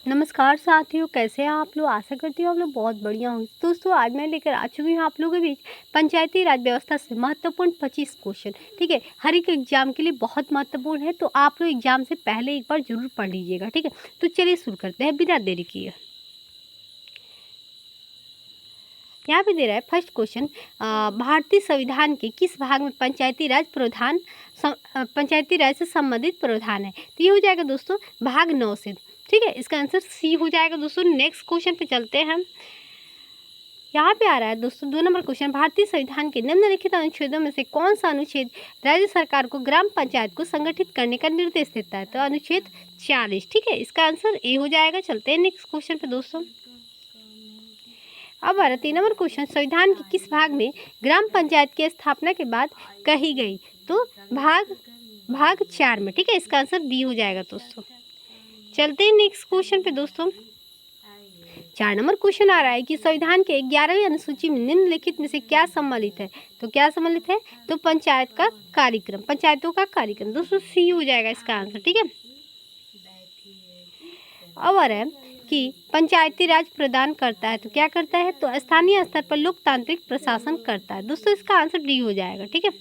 नमस्कार साथियों, कैसे हैं आप लोग। आशा करती हूँ आप लोग बहुत बढ़िया होंगे। दोस्तों, आज मैं लेकर आ चुकी हूँ आप लोगों के बीच पंचायती राज व्यवस्था से महत्वपूर्ण 25 क्वेश्चन। ठीक है, हर एक एग्जाम के लिए बहुत महत्वपूर्ण है, तो आप लोग एग्जाम से पहले एक बार जरूर पढ़ लीजिएगा। ठीक है, तो चलिए शुरू करते हैं बिना देरी किए। यहाँ पे दे रहा है फर्स्ट क्वेश्चन, भारतीय संविधान के किस भाग में पंचायती राज प्रावधान पंचायती राज से संबंधित प्रावधान है। तो ये हो जाएगा दोस्तों भाग 9 से। ठीक है, इसका आंसर सी हो जाएगा। दोस्तों नेक्स्ट क्वेश्चन पे चलते हैं हम। यहाँ पे आ रहा है दोस्तों 2 नंबर क्वेश्चन, भारतीय संविधान के निम्नलिखित अनुच्छेदों में से कौन सा अनुच्छेद राज्य सरकार को ग्राम पंचायत को संगठित करने का निर्देश देता है। तो अनुच्छेद 40। ठीक है, इसका आंसर ए हो जाएगा। चलते हैं नेक्स्ट क्वेश्चन पे दोस्तों। अब आ रहा 3 नंबर क्वेश्चन, संविधान के किस भाग में ग्राम पंचायत की स्थापना के बाद कही गई। तो भाग 4 में। ठीक है, इसका आंसर बी हो जाएगा दोस्तों। चलते हैं नेक्स्ट क्वेश्चन पे दोस्तों। 4 नंबर क्वेश्चन आ रहा है कि संविधान के 11वीं अनुसूची में निम्नलिखित में से क्या सम्मिलित है। तो क्या सम्मिलित है। तो पंचायत का कार्यक्रम, पंचायतों का कार्यक्रम। दोस्तों सी हो जाएगा इसका आंसर। ठीक है, अब आ रहा है कि पंचायती राज प्रदान करता है। तो क्या करता है। तो स्थानीय स्तर पर लोकतांत्रिक प्रशासन करता है। दोस्तों इसका आंसर डी हो जाएगा। ठीक है,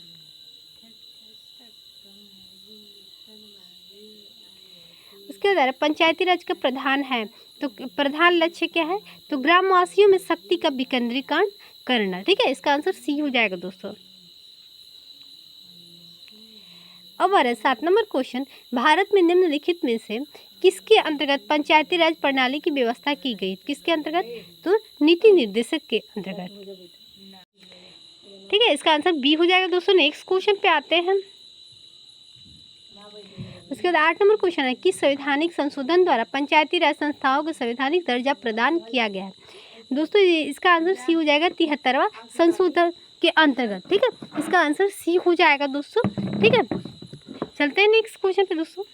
उसके द्वारा पंचायती राज का प्रधान है। तो प्रधान लक्ष्य क्या है। तो ग्रामवासियों में शक्ति का विकेंद्रीकरण करना। ठीक है, इसका आंसर सी हो जाएगा दोस्तों। अब आ रहा है 7 नंबर क्वेश्चन, भारत में निम्नलिखित में से किसके अंतर्गत पंचायती राज प्रणाली की व्यवस्था की गई। किसके अंतर्गत। तो नीति निर्देशक के अंतर्गत। ठीक है, इसका आंसर बी हो जाएगा दोस्तों। नेक्स्ट क्वेश्चन पे आते हैं। उसके बाद 8 नंबर क्वेश्चन है कि संवैधानिक संशोधन द्वारा पंचायती राज संस्थाओं को संवैधानिक दर्जा प्रदान किया गया है। दोस्तों इसका आंसर सी हो जाएगा 73वां संशोधन के अंतर्गत। ठीक है, इसका आंसर सी हो जाएगा दोस्तों। ठीक है, चलते हैं नेक्स्ट क्वेश्चन पे दोस्तों।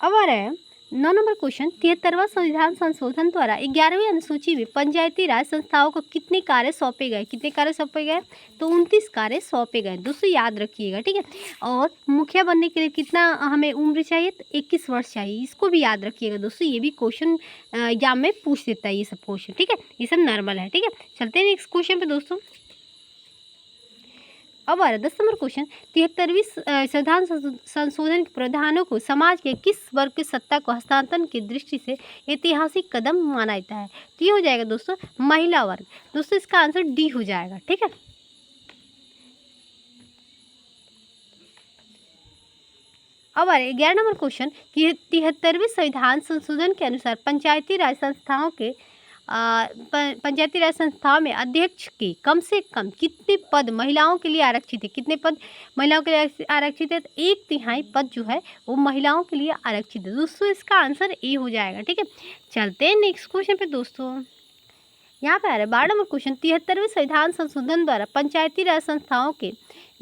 अब आ रहा है 9 नंबर क्वेश्चन, 73वां संविधान संशोधन द्वारा 11वीं अनुसूची में पंचायती राज संस्थाओं को कितने कार्य सौंपे गए। कितने कार्य सौंपे गए। तो 29 कार्य सौंपे गए। दोस्तों याद रखिएगा। ठीक है, और मुखिया बनने के लिए कितना हमें उम्र चाहिए। तो 21 वर्ष चाहिए। इसको भी याद रखिएगा दोस्तों, ये भी क्वेश्चन एग्जाम में पूछ देता है ये सब क्वेश्चन। ठीक है, ये सब नॉर्मल है। ठीक है, चलते हैं नेक्स्ट क्वेश्चन पे दोस्तों। अब आ रहा 10 नंबर क्वेश्चन, 73वीं संविधान संशोधन के प्रावधानों को समाज के किस वर्ग की सत्ता को हस्तांतरण की दृष्टि से ऐतिहासिक कदम माना जाता है। तो ये हो जाएगा दोस्तों महिला वर्ग। दोस्तों इसका आंसर डी हो जाएगा। ठीक है, अब आ रहा है 11 नंबर क्वेश्चन कि 73वें संविधान संशोधन के अनुसार पंचायती राज संस्थाओं के पंचायती राज संस्थाओं में अध्यक्ष के कम से कम कितने पद महिलाओं के लिए आरक्षित है। कितने पद महिलाओं के लिए आरक्षित है। तो 1/3 पद जो है वो महिलाओं के लिए आरक्षित है। दोस्तों इसका आंसर ए हो जाएगा। ठीक है, चलते हैं नेक्स्ट क्वेश्चन पे दोस्तों। यहाँ पे आ रहा है 12 नंबर क्वेश्चन, 73वें संविधान संशोधन द्वारा पंचायती राज संस्थाओं के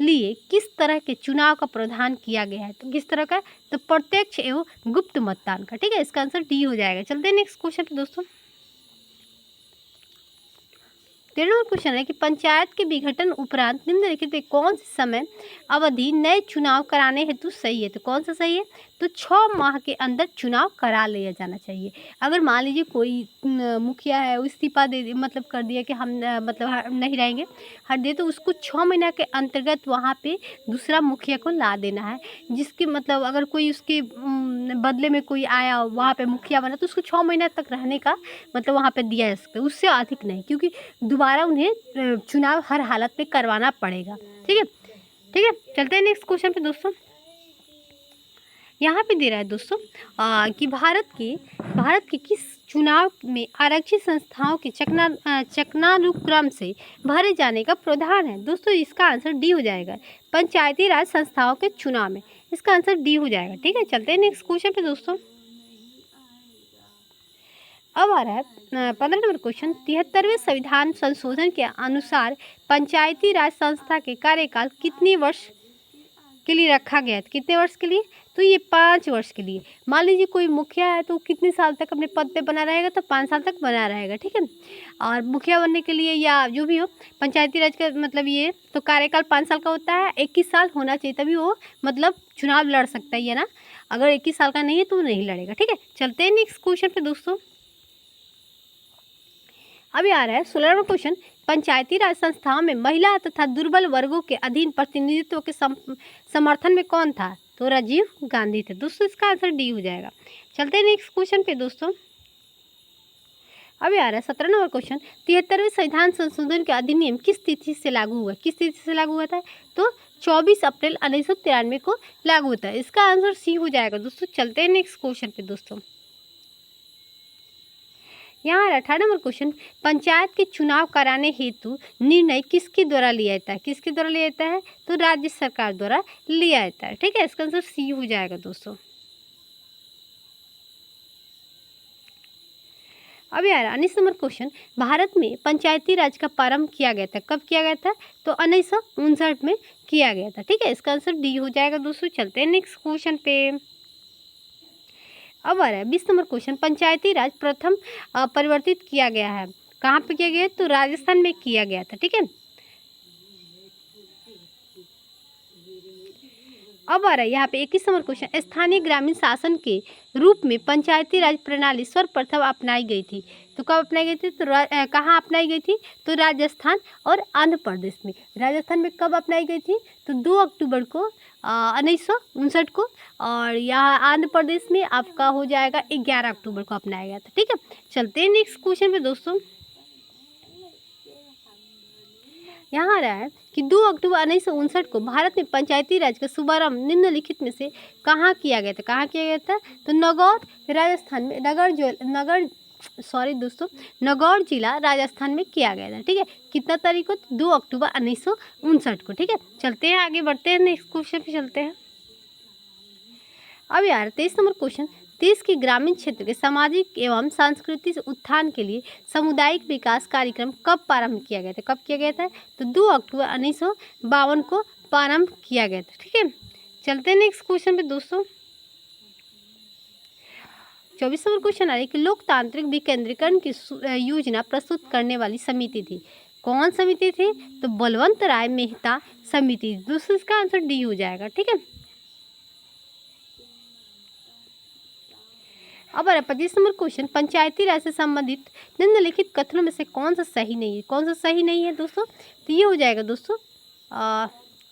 लिए किस तरह के चुनाव का प्रावधान किया गया है। तो किस तरह का। तो प्रत्यक्ष एवं गुप्त मतदान का। ठीक है, इसका आंसर डी हो जाएगा। चलते हैं नेक्स्ट क्वेश्चन पे दोस्तों। 13 नंबर क्वेश्चन है कि पंचायत के विघटन उपरांत निम्नलिखित में कौन से समय अवधि नए चुनाव कराने हेतु सही है। तो कौन सा सही है। तो 6 माह के अंदर चुनाव करा लिया जाना चाहिए। अगर मान लीजिए कोई मुखिया है वो इस्तीफा दे मतलब कर दिया कि हम मतलब नहीं रहेंगे, हट दिए, तो उसको 6 महीना के अंतर्गत वहाँ पे दूसरा मुखिया को ला देना है। जिसके मतलब अगर कोई उसके बदले में कोई आया वहाँ पे मुखिया बना, तो उसको 6 महीना तक रहने का मतलब वहाँ पे दिया जा सकता है, उससे अधिक नहीं, क्योंकि दोबारा उन्हें चुनाव हर हालत में करवाना पड़ेगा। ठीक है, ठीक है, चलते हैं नेक्स्ट क्वेश्चन पे दोस्तों। यहाँ पे दे रहा है दोस्तों कि भारत के किस चुनाव में आरक्षित संस्थाओं के चक्रानुक्रम से भरे जाने का प्रावधान है। दोस्तों इसका आंसर डी हो जाएगा। पंचायती राज संस्थाओं के चुनाव में इसका आंसर डी हो जाएगा। ठीक है, चलते हैं नेक्स्ट क्वेश्चन पे दोस्तों। अब आ रहा है 15 नंबर क्वेश्चन, 73वें संविधान संशोधन के अनुसार पंचायती राज संस्था के कार्यकाल कितने वर्ष के लिए रखा गया है। तो कितने वर्ष के लिए? तो ये 5 वर्ष के लिए। मान लीजिए कोई मुखिया है तो कितने साल तक अपने पद पे बना रहेगा? तो 5 साल तक बना रहेगा, ठीक है। और मुखिया बनने के लिए या जो भी हो, पंचायती राज का मतलब ये तो कार्यकाल 5 साल का होता है, 21 साल होना चाहिए तभी वो मतलब चुनाव लड़ सकता है ना। अगर 21 साल का नहीं है तो वो नहीं लड़ेगा, ठीक है। चलते हैं नेक्स्ट क्वेश्चन पे दोस्तों। अभी आ रहा है 16वां क्वेश्चन। पंचायती राज संस्थाओं में महिला तथा दुर्बल वर्गों के अधीन प्रतिनिधित्व के समर्थन में कौन था? तो राजीव गांधी थे दोस्तों। इसका आंसर डी हो जाएगा। चलते हैं नेक्स्ट क्वेश्चन पे दोस्तों। अभी आ रहा है 17 नंबर क्वेश्चन। 73वें संविधान संशोधन का अधिनियम किस तिथि से लागू हुआ? किस तिथि से लागू हुआ था? तो 24 अप्रैल 1993 को लागू होता है। इसका आंसर सी हो जाएगा दोस्तों। चलते हैं नेक्स्ट क्वेश्चन पे दोस्तों। यहाँ 18 नंबर क्वेश्चन। पंचायत के चुनाव कराने हेतु निर्णय किसके द्वारा लिया जाता है? किसके द्वारा लिया जाता है? तो राज्य सरकार द्वारा लिया जाता है, ठीक है। इसका आंसर सी हो जाएगा दोस्तों। अब यार 19 नंबर क्वेश्चन। भारत में पंचायती राज का प्रारंभ किया गया था। कब किया गया था? तो 1959 में किया गया था, ठीक है। इसका आंसर डी हो जाएगा दोस्तों। चलते हैं नेक्स्ट क्वेश्चन पे। अब आ रहा है 20 नंबर क्वेश्चन। पंचायती राज प्रथम परिवर्तित किया गया है। कहाँ पे किया गया है? तो राजस्थान में किया गया था, ठीक है। अब आ रहा है यहाँ पे 21 नंबर क्वेश्चन। स्थानीय ग्रामीण शासन के रूप में पंचायती राज प्रणाली सर्वप्रथम अपनाई गई थी। तो कब अपनाई गई थी? तो कहाँ अपनाई गई थी? तो राजस्थान और आंध्र प्रदेश में। राजस्थान में कब अपनाई गई थी? तो 2 अक्टूबर को 1959 को। और यहाँ आंध्र प्रदेश में आपका हो जाएगा 11 अक्टूबर को अपनाया गया था, ठीक है। चलते हैं नेक्स्ट क्वेश्चन पे दोस्तों। यहाँ आ रहा है कि 2 अक्टूबर 1959 को भारत में पंचायती राज का शुभारंभ निम्नलिखित में से कहाँ किया गया था? कहाँ किया गया था? तो राजस्थान में नगौर जिला राजस्थान में किया गया था, ठीक है। कितना तारीख को? 2 अक्टूबर 1959 को, ठीक है। चलते हैं आगे बढ़ते हैं, नेक्स्ट क्वेश्चन पे चलते हैं। अब यार 23 नंबर क्वेश्चन। देश के ग्रामीण क्षेत्र के सामाजिक एवं सांस्कृतिक उत्थान के लिए सामुदायिक विकास कार्यक्रम कब प्रारंभ किया गया था? कब किया गया था? तो 2 अक्टूबर 1952 को प्रारंभ किया गया था, ठीक है। चलते हैं नेक्स्ट क्वेश्चन पे दोस्तों। 24 नंबर क्वेश्चन आ रहा है कि लोकतांत्रिक विकेंद्रीकरण की योजना प्रस्तुत करने वाली समिति थी। कौन समिति थी? तो बलवंत राय मेहता समिति। दोस्तों इसका आंसर डी हो जाएगा, ठीक है। अब 25 नंबर क्वेश्चन। पंचायती राज से संबंधित निम्नलिखित कथनों में से कौन सा सही नहीं है? कौन सा सही नहीं है दोस्तों? तो ये हो जाएगा दोस्तों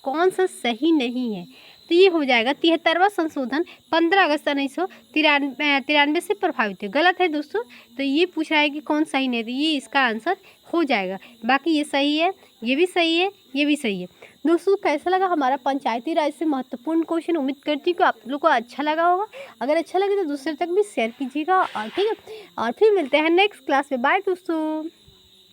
कौन सा सही नहीं है? तो ये हो जाएगा 73वां संशोधन 15 अगस्त 1993 से प्रभावित है। गलत है दोस्तों। तो ये पूछ रहा है कि कौन सही नहीं है, तो ये इसका आंसर हो जाएगा। बाकी ये सही है, ये भी सही है, ये भी सही है। दोस्तों कैसा लगा हमारा पंचायती राज से महत्वपूर्ण क्वेश्चन? उम्मीद करती हूँ कि आप लोग को अच्छा लगा होगा। अगर अच्छा लगे तो दूसरे तक भी शेयर कीजिएगा, और ठीक है। और फिर मिलते हैं नेक्स्ट क्लास में। बाय दोस्तों।